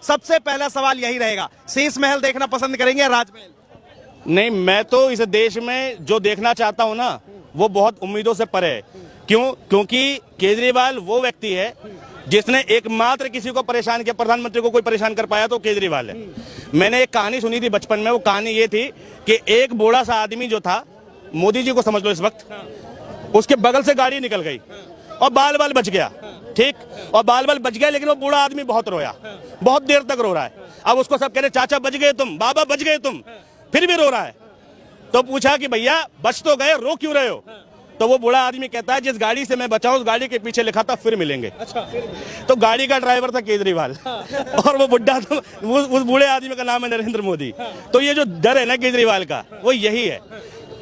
सबसे पहला सवाल यही रहेगा, शीश महल देखना पसंद करेंगे या राजमहल? नहीं, मैं तो इस देश में जो देखना चाहता हूं ना, वो बहुत उम्मीदों से परे है। क्यों? क्योंकि केजरीवाल वो व्यक्ति है जिसने एकमात्र किसी को परेशान किया, प्रधानमंत्री को कोई परेशान कर पाया तो केजरीवाल है। मैंने एक कहानी सुनी थी बचपन में, वो कहानी ये थी कि एक बूढ़ा सा आदमी जो था, मोदी जी को समझ लो इस वक्त, उसके बगल से गाड़ी निकल गई और बाल बाल बच गया, ठीक, और बाल बाल बच गया, लेकिन वो बूढ़ा आदमी बहुत रोया, बहुत देर तक रो रहा है। अब उसको सब कह रहे चाचा बच गए तुम, बाबा बच गए तुम, फिर भी रो रहा है। तो पूछा कि भैया बच तो गए, रो क्यों रहे हो? तो वो बूढ़ा आदमी कहता है जिस गाड़ी से मैं बचा हूं उस गाड़ी के पीछे लिखा था फिर मिलेंगे। अच्छा, तो गाड़ी का ड्राइवर था केजरीवाल और वो बुढ़ा तो उस बूढ़े आदमी का नाम है नरेंद्र मोदी। तो ये जो डर है ना केजरीवाल का, वो यही है।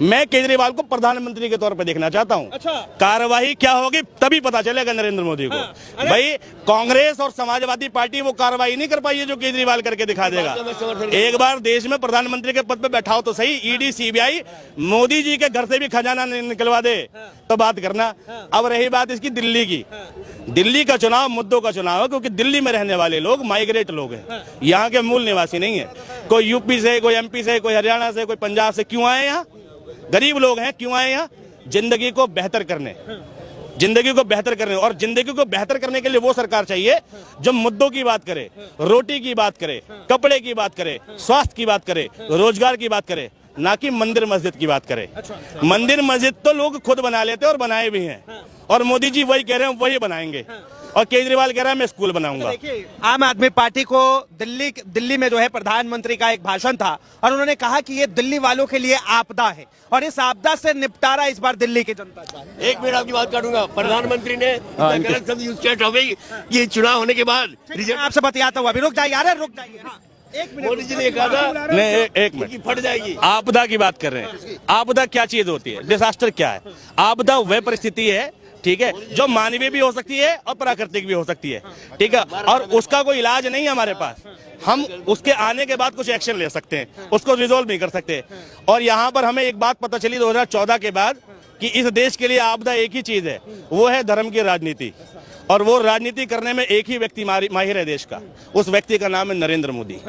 मैं केजरीवाल को प्रधानमंत्री के तौर पर देखना चाहता हूं। अच्छा। कार्रवाई क्या होगी तभी पता चलेगा नरेंद्र मोदी को। भाई कांग्रेस और समाजवादी पार्टी वो कार्रवाई नहीं कर पाई है जो केजरीवाल करके दिखा देगा। एक बार देश में प्रधानमंत्री के पद पे बैठाओ तो सही, ईडी सीबीआई मोदी जी के घर से भी खजाना निकलवा दे तो बात करना। अब रही बात इसकी दिल्ली की, दिल्ली का चुनाव मुद्दों का चुनाव है, क्योंकि दिल्ली में रहने वाले लोग माइग्रेट लोग हैं, यहाँ के मूल निवासी नहीं है। कोई यूपी से, कोई एमपी से, कोई हरियाणा से, कोई पंजाब से। क्यों आए यहाँ? गरीब लोग हैं। क्यों आए यहाँ? जिंदगी को बेहतर करने, जिंदगी को बेहतर करने। और जिंदगी को बेहतर करने के लिए वो सरकार चाहिए जो मुद्दों की बात करे, रोटी की बात करे, कपड़े की बात करे, स्वास्थ्य की बात करे, रोजगार की बात करे, ना कि मंदिर मस्जिद की बात करे। मंदिर मस्जिद तो लोग खुद बना लेते हैं और बनाए भी हैं, और मोदी जी वही कह रहे हैं वही बनाएंगे, और केजरीवाल कह रहा है मैं स्कूल बनाऊंगा। आम आदमी पार्टी को दिल्ली में जो है प्रधानमंत्री का एक भाषण था और उन्होंने कहा कि ये दिल्ली वालों के लिए आपदा है और इस आपदा से निपटारा इस बार दिल्ली की जनता चाहे। एक मिनट आपकी बात काटूंगा। प्रधानधानमंत्री ने गलत शब्द यूज किया टॉपिक, ये चुनाव होने के बाद आपसे बतियाता हुआ, अभी रुक जाइए, अरे रुक जाइए। मोदी जी ने कहा था नहीं, एक मिनट, फट जाएगी। आपदा की बात कर रहे हैं। आपदा क्या चीज होती है? डिजास्टर क्या है? आपदा वह परिस्थिति है, ठीक है, जो मानवीय भी हो सकती है और प्राकृतिक भी हो सकती है, ठीक है, और उसका कोई इलाज नहीं है हमारे पास। हम उसके आने के बाद कुछ एक्शन ले सकते हैं, उसको रिजोल्व नहीं कर सकते। और यहाँ पर हमें एक बात पता चली 2014 के बाद कि इस देश के लिए आपदा एक ही चीज है, वो है धर्म की राजनीति। और वो राजनीति करने में एक ही व्यक्ति माहिर है देश का, उस व्यक्ति का नाम है नरेंद्र मोदी।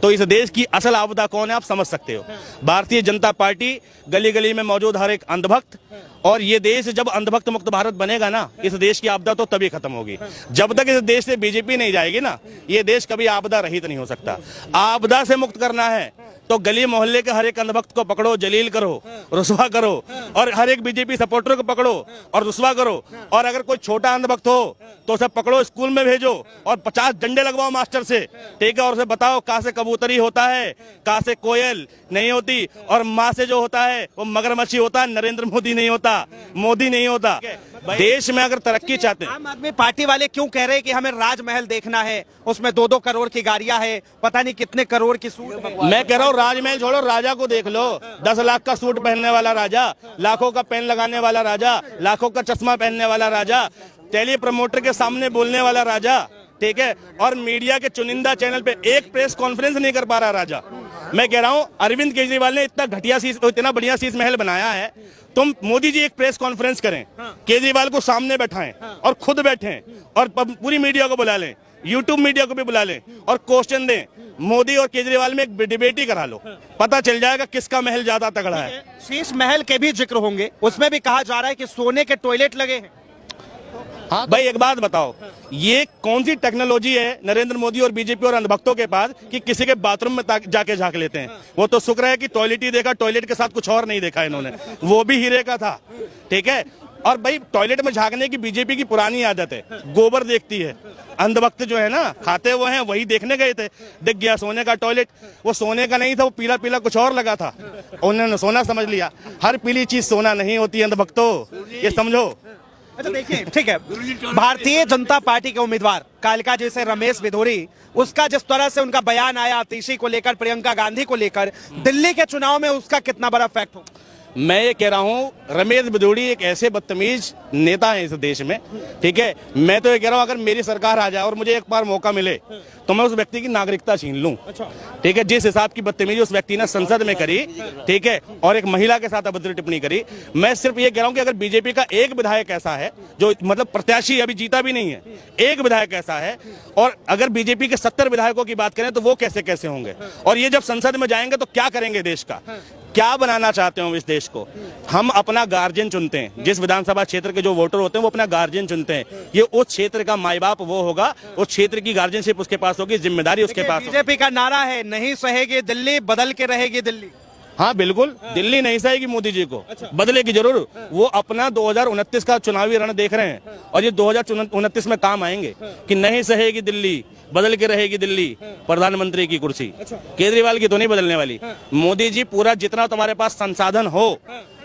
तो इस देश की असल आपदा कौन है आप समझ सकते हो। भारतीय जनता पार्टी, गली गली में मौजूद हर एक अंधभक्त। और ये देश जब अंधभक्त मुक्त भारत बनेगा ना, इस देश की आपदा तो तभी खत्म होगी। जब तक इस देश से बीजेपी नहीं जाएगी ना, ये देश कभी आपदा रहित नहीं हो सकता। आपदा से मुक्त करना है तो गली मोहल्ले के हर एक अंधभक्त को पकड़ो, जलील करो, रुस्वा करो, और हर एक बीजेपी सपोर्टर को पकड़ो और रुस्वा करो। और अगर कोई छोटा अंधभक्त हो तो उसे पकड़ो, स्कूल में भेजो और 50 डंडे लगवाओ मास्टर से, ठीक है, और उसे बताओ कहाँ से कबूतरी होता है, कहाँ से कोयल नहीं होती, और माँ से जो होता है वो मगरमच्छी होता है, नरेंद्र मोदी नहीं होता, मोदी नहीं होता। देश में अगर तरक्की चाहते हैं, आम आदमी पार्टी वाले क्यों कह रहे हैं कि हमें राजमहल देखना है, उसमें 2-2 करोड़ की गाड़ियां है, पता नहीं कितने करोड़ की सूट। मैं कह रहा हूँ राजमहल छोड़ो, राजा को देख लो। 10 लाख का सूट पहनने वाला राजा, लाखों का पेन लगाने वाला राजा, लाखों का चश्मा पहनने वाला राजा, टेली प्रमोटर के सामने बोलने वाला राजा, ठीक है, और मीडिया के चुनिंदा चैनल पे एक प्रेस कॉन्फ्रेंस नहीं कर पा रहा राजा। मैं कह रहा हूँ अरविंद केजरीवाल ने इतना घटिया इतना बढ़िया शीश महल बनाया है, तुम मोदी जी एक प्रेस कॉन्फ्रेंस करें, केजरीवाल को सामने बैठाएं और खुद बैठें और पूरी मीडिया को बुला लें, यूट्यूब मीडिया को भी बुला लें और क्वेश्चन दें। मोदी और केजरीवाल में एक डिबेट ही करा लो, पता चल जाएगा किसका महल ज्यादा तगड़ा है। शीश महल के भी जिक्र होंगे, उसमें भी कहा जा रहा है कि सोने के टॉयलेट लगे हैं। हाँ भाई, एक बात बताओ, ये कौन सी टेक्नोलॉजी है नरेंद्र मोदी और बीजेपी और अंधभक्तों के पास कि किसी के बाथरूम में जाके झांक लेते हैं? वो तो शुक्र है कि टॉयलेट ही देखा, टॉयलेट के साथ कुछ और नहीं देखा इन्होंने, वो भी हीरे का था, ठीक है। और भाई टॉयलेट में झांकने की बीजेपी की पुरानी आदत है, गोबर देखती है। अंधभक्त जो है ना, खाते वो हैं, वही देखने गए थे, दिख गया सोने का टॉयलेट, वो सोने का नहीं था, वो पीला पीला कुछ और लगा था, उन्होंने सोना समझ लिया। हर पीली चीज सोना नहीं होती अंधभक्तों, ये समझो। अच्छा देखिए, ठीक है, भारतीय जनता पार्टी के उम्मीदवार कालिका जैसे रमेश बिधूरी, उसका जिस तरह से उनका बयान आया आतिशी को लेकर, प्रियंका गांधी को लेकर, दिल्ली के चुनाव में उसका कितना बड़ा फैक्ट हो? मैं ये कह रहा हूँ रमेश भदौड़ी एक ऐसे बदतमीज नेता है इस देश में, ठीक है। मैं तो ये कह रहा हूँ अगर मेरी सरकार आ जाए और मुझे एक बार मौका मिले तो मैं उस व्यक्ति की नागरिकता छीन लूं, ठीक है। जिस हिसाब की बदतमीजी उस व्यक्ति ने संसद में करी, ठीक है, और एक महिला के साथ अभद्र टिप्पणी करी। मैं सिर्फ ये कह रहा हूँ कि अगर बीजेपी का एक विधायक ऐसा है जो मतलब प्रत्याशी अभी जीता भी नहीं है, एक विधायक ऐसा है, और अगर बीजेपी के 70 विधायकों की बात करें तो वो कैसे कैसे होंगे, और ये जब संसद में जाएंगे तो क्या करेंगे, देश का क्या बनाना चाहते हो इस देश को। हम अपना गार्जियन चुनते हैं, जिस विधानसभा क्षेत्र के जो वोटर होते हैं वो अपना गार्जियन चुनते हैं। ये उस क्षेत्र का माई बाप वो होगा, उस क्षेत्र की गार्जियनशिप उसके पास होगी, जिम्मेदारी उसके पास होगी। बीजेपी का नारा है नहीं सहेगी दिल्ली, बदल के रहेगी दिल्ली। हाँ बिल्कुल, दिल्ली नहीं सहेगी मोदी जी को, बदलेगी जरूर। वो अपना 2029 का चुनावी रण देख रहे हैं और ये 2029 में काम आएंगे कि नहीं सहेगी दिल्ली, बदल के रहेगी दिल्ली, प्रधानमंत्री की कुर्सी। केजरीवाल की तो नहीं बदलने वाली। मोदी जी पूरा जितना तुम्हारे पास संसाधन हो,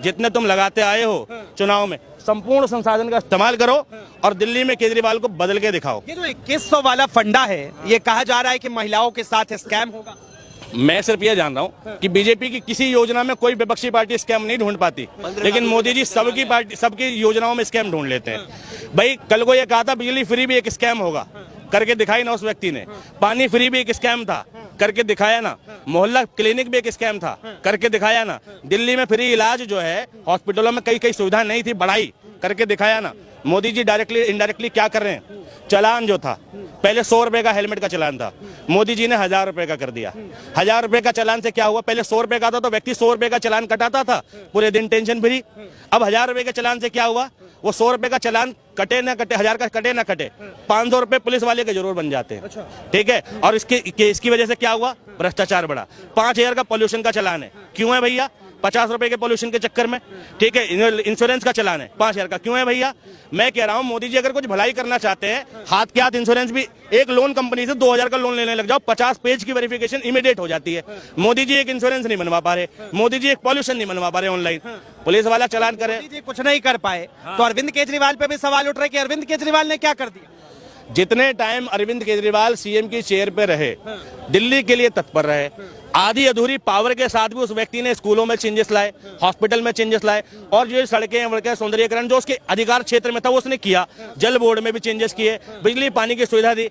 जितने तुम लगाते आए हो चुनाव में, संपूर्ण संसाधन का इस्तेमाल करो और दिल्ली में केजरीवाल को बदल के दिखाओ। ये जो 2100 वाला फंडा है, ये कहा जा रहा है कि महिलाओं के साथ स्कैम होगा। मैं सिर्फ ये जान रहा हूँ कि बीजेपी की किसी योजना में कोई विपक्षी पार्टी स्कैम नहीं ढूंढ पाती, लेकिन मोदी जी सबकी पार्टी सबकी योजनाओं में स्कैम ढूंढ लेते हैं। भाई कल को ये कहा था बिजली फ्री भी एक स्कैम होगा, करके दिखाई ना उस व्यक्ति ने। पानी फ्री भी एक स्कैम था, करके दिखाया ना। मोहल्ला क्लिनिक भी एक स्कैम था, करके दिखाया ना। दिल्ली में फ्री इलाज जो है हॉस्पिटलों में कई सुविधा नहीं थी, बढ़ाई, करके दिखाया ना। मोदी जी डायरेक्टली इनडायरेक्टली क्या कर रहे हैं, चालान जो था पहले 100 रुपए का हेलमेट का चालान था, मोदी जी ने 1000 रुपए का कर दिया। 1000 रुपए का चालान से क्या हुआ, पहले 100 रुपए का था तो व्यक्ति 100 रुपए का चालान कटाता था, पूरे दिन टेंशन फ्री। अब 1000 रुपए के चालान से क्या हुआ, वो 100 रुपए का चालान कटे ना कटे, 1000 का कटे ना कटे, 500 रुपए पुलिस वाले के जरूर बन जाते हैं, ठीक है। और इसकी वजह से क्या हुआ, भ्रष्टाचार बढ़ा। 5000 का पॉल्यूशन का चालान है, क्यों है भैया, 50 रुपए के पॉल्यूशन के चक्कर में, ठीक है। इंश्योरेंस का चालान है 5000 का, क्यों है भैया। मैं कह रहा हूं मोदी जी अगर कुछ भलाई करना चाहते हैं, हाथ के हाथ इंश्योरेंस भी, एक लोन कंपनी से 2000 का लोन लेने लग जाओ, 50 पेज की वेरिफिकेशन इमीडिएट हो जाती है। मोदी जी एक इंश्योरेंस नहीं बनवा पा रहे, मोदी जी एक पॉल्यूशन नहीं बनवा पा रहे ऑनलाइन, पुलिस वाला चालान करे, मोदी जी कुछ नहीं कर पाए। तो अरविंद केजरीवाल पे भी सवाल उठ रहे कि अरविंद केजरीवाल ने क्या कर दिया। जितने टाइम अरविंद केजरीवाल सीएम की चेयर पे रहे, दिल्ली के लिए तत्पर रहे, आधी अधूरी पावर के साथ भी उस व्यक्ति ने स्कूलों में चेंजेस लाए, हॉस्पिटल में चेंजेस लाए, और जो सड़कें वड़कें सौंदर्यीकरण जो उसके अधिकार क्षेत्र में था वो उसने किया। जल बोर्ड में भी चेंजेस किए, बिजली पानी की सुविधा दी।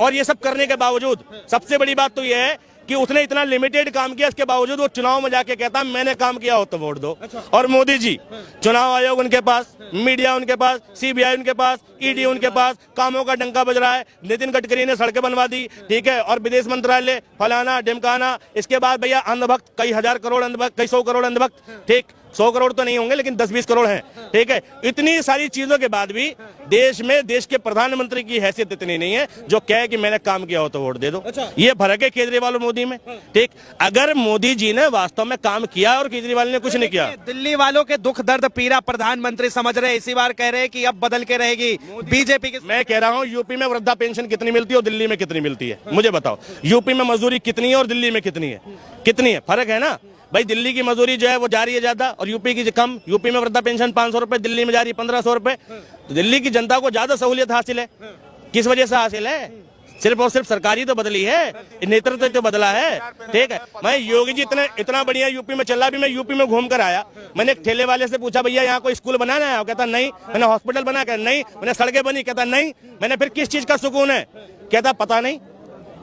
और ये सब करने के बावजूद सबसे बड़ी बात तो ये है कि उसने इतना लिमिटेड काम किया, इसके बावजूद वो चुनाव में जाके कहता मैंने काम किया हो तो वोट दो। और मोदी जी, चुनाव आयोग उनके पास, मीडिया उनके पास, सीबीआई उनके पास, ईडी उनके पास, कामों का डंका बज रहा है। नितिन गडकरी ने सड़कें बनवा दी, ठीक है, और विदेश मंत्रालय फलाना ढिमकाना। इसके बाद भैया अंधभक्त, कई हजार करोड़ अंधभक्त, कई 100 करोड़ अंधभक्त, ठीक, 100 करोड़ तो नहीं होंगे लेकिन 10-20 करोड़ हैं, ठीक है। इतनी सारी चीजों के बाद भी देश में देश के प्रधानमंत्री की हैसियत इतनी नहीं है जो कहे कि मैंने काम किया हो तो वोट दे दो। ये फर्क है केजरीवाल और मोदी में, ठीक। अगर मोदी जी ने वास्तव में काम किया और केजरीवाल ने कुछ नहीं किया। दिल्ली वालों के दुख दर्द पीड़ा प्रधानमंत्री समझ रहे, इसी बार कह रहे हैं कि अब बदल के रहेगी बीजेपी की। मैं कह रहा हूँ यूपी में वृद्धा पेंशन कितनी मिलती है और दिल्ली में कितनी मिलती है, मुझे बताओ। यूपी में मजदूरी कितनी है और दिल्ली में कितनी है, कितनी है, फर्क है ना भाई। दिल्ली की मजदूरी जो है वो जा रही है ज्यादा और यूपी की कम। यूपी में वृद्धा पेंशन 500 रुपए, दिल्ली में जा रही है 1500 रुपए। तो दिल्ली की जनता को ज्यादा सहूलियत हासिल है, किस वजह से हासिल है, सिर्फ और सिर्फ सरकारी तो बदली है, नेतृत्व तो बदला है, ठीक है। मैं योगी जी इतना बढ़िया यूपी में चला भी, मैं यूपी में घूम कर आया। मैंने एक ठेले वाले से पूछा भैया यहाँ कोई स्कूल बनाना है, कहता नहीं। मैंने हॉस्पिटल बना, कहता नहीं। मैंने सड़कें बनी, कहता नहीं। मैंने फिर किस चीज का सुकून है, कहता पता नहीं।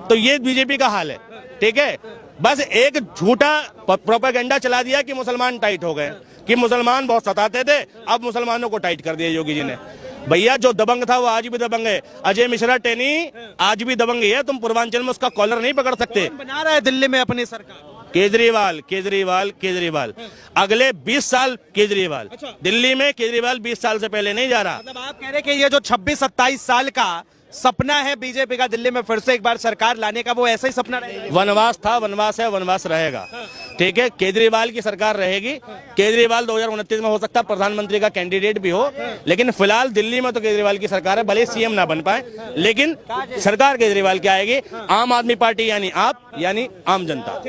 तो ये बीजेपी का हाल है, ठीक है। बस एक झूठा प्रोपेगेंडा चला दिया कि मुसलमान टाइट हो गए, कि मुसलमान बहुत सताते थे, अब मुसलमानों को टाइट कर दिया योगी जी ने। भैया जो दबंग था वो आज भी दबंग है। अजय मिश्रा टेनी आज भी दबंग ही है, तुम पूर्वांचल में उसका कॉलर नहीं पकड़ सकते। बना रहा है दिल्ली में अपनी सरकार केजरीवाल, केजरीवाल, केजरीवाल, अगले 20 साल केजरीवाल। दिल्ली में केजरीवाल 20 साल से पहले नहीं जा रहा। मतलब आप कह रहे कि ये जो 26-27 साल का सपना है बीजेपी का दिल्ली में फिर से एक बार सरकार लाने का, वो ऐसा ही सपना रहेगा। वनवास था, वनवास है, वनवास रहेगा, ठीक है। केजरीवाल की सरकार रहेगी। केजरीवाल 2029 में हो सकता है प्रधानमंत्री का कैंडिडेट भी हो, लेकिन फिलहाल दिल्ली में तो केजरीवाल की सरकार है। भले सीएम ना बन पाए लेकिन सरकार केजरीवाल की आएगी। आम आदमी पार्टी यानी आप, यानी आम जनता।